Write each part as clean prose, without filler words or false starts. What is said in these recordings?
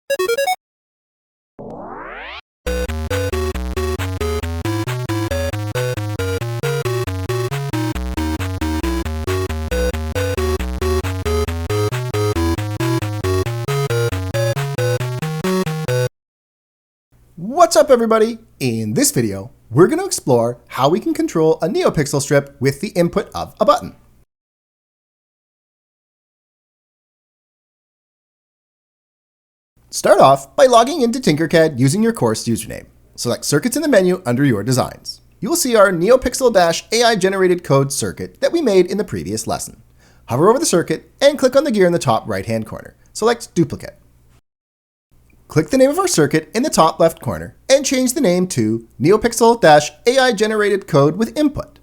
What's up, everybody? In this video, we're going to explore how we can control a NeoPixel strip with the input of a button. Start off by logging into Tinkercad using your course username. Select Circuits in the menu under your designs. You will see our NeoPixel-AI generated code circuit that we made in the previous lesson. Hover over the circuit and click on the gear in the top right-hand corner. Select Duplicate. Click the name of our circuit in the top left corner and change the name to NeoPixel-AI generated code with input.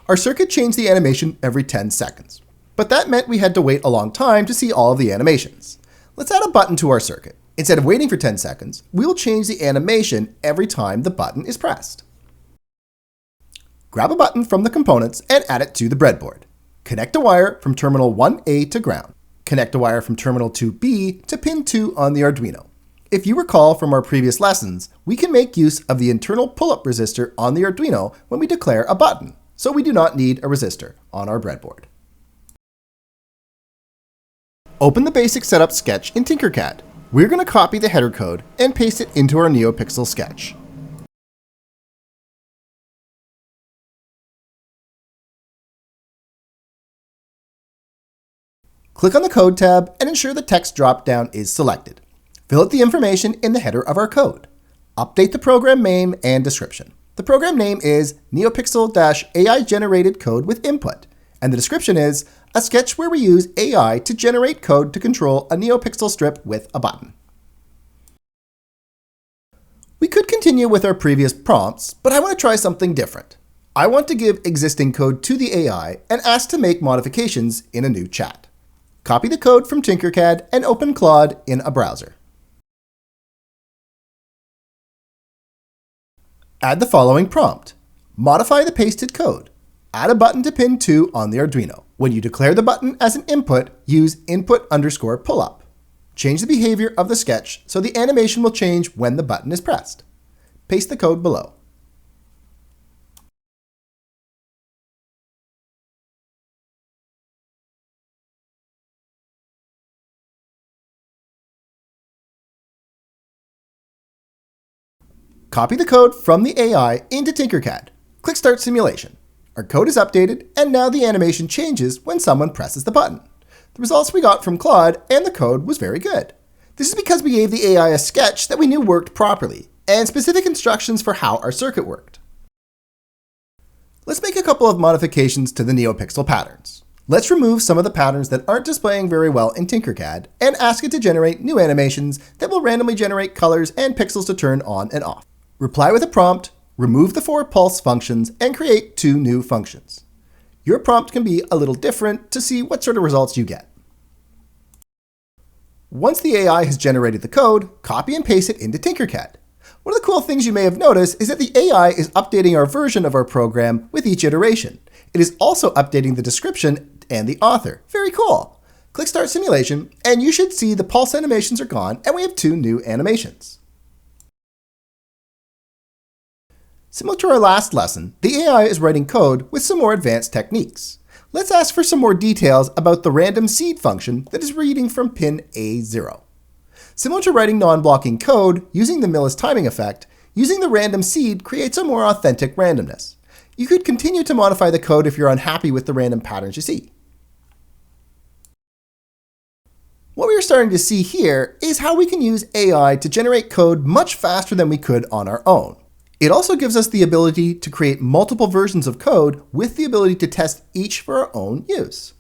Our circuit changed the animation every 10 seconds, but that meant we had to wait a long time to see all of the animations. Let's add a button to our circuit. Instead of waiting for 10 seconds, we will change the animation every time the button is pressed. Grab a button from the components and add it to the breadboard. Connect a wire from terminal 1A to ground. Connect a wire from terminal 2B to pin 2 on the Arduino. If you recall from our previous lessons, we can make use of the internal pull-up resistor on the Arduino when we declare a button, so we do not need a resistor on our breadboard. Open the basic setup sketch in Tinkercad. We're going to copy the header code and paste it into our NeoPixel sketch. Click on the Code tab and ensure the text drop-down is selected. Fill out the information in the header of our code. Update the program name and description. The program name is NeoPixel-AI generated code with input, and the description is a sketch where we use AI to generate code to control a NeoPixel strip with a button. We could continue with our previous prompts, but I want to try something different. I want to give existing code to the AI and ask to make modifications in a new chat. Copy the code from Tinkercad and open Claude in a browser. Add the following prompt. Modify the pasted code. Add a button to pin 2 on the Arduino. When you declare the button as an input, use input_pullup. Change the behavior of the sketch so the animation will change when the button is pressed. Paste the code below. Copy the code from the AI into Tinkercad. Click Start Simulation. Our code is updated, and now the animation changes when someone presses the button. The results we got from Claude and the code was very good. This is because we gave the AI a sketch that we knew worked properly, and specific instructions for how our circuit worked. Let's make a couple of modifications to the NeoPixel patterns. Let's remove some of the patterns that aren't displaying very well in Tinkercad and ask it to generate new animations that will randomly generate colors and pixels to turn on and off. Reply with a prompt, remove the 4 pulse functions, and create 2 new functions. Your prompt can be a little different to see what sort of results you get. Once the AI has generated the code, copy and paste it into Tinkercad. One of the cool things you may have noticed is that the AI is updating our version of our program with each iteration. It is also updating the description and the author. Very cool. Click Start Simulation, and you should see the pulse animations are gone, and we have 2 new animations. Similar to our last lesson, the AI is writing code with some more advanced techniques. Let's ask for some more details about the random seed function that is reading from pin A0. Similar to writing non-blocking code using the Millis timing effect, using the random seed creates a more authentic randomness. You could continue to modify the code if you're unhappy with the random patterns you see. What we are starting to see here is how we can use AI to generate code much faster than we could on our own. It also gives us the ability to create multiple versions of code with the ability to test each for our own use.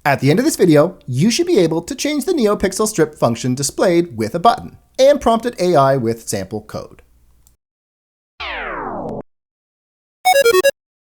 At the end of this video, you should be able to change the NeoPixel strip function displayed with a button and prompted AI with sample code.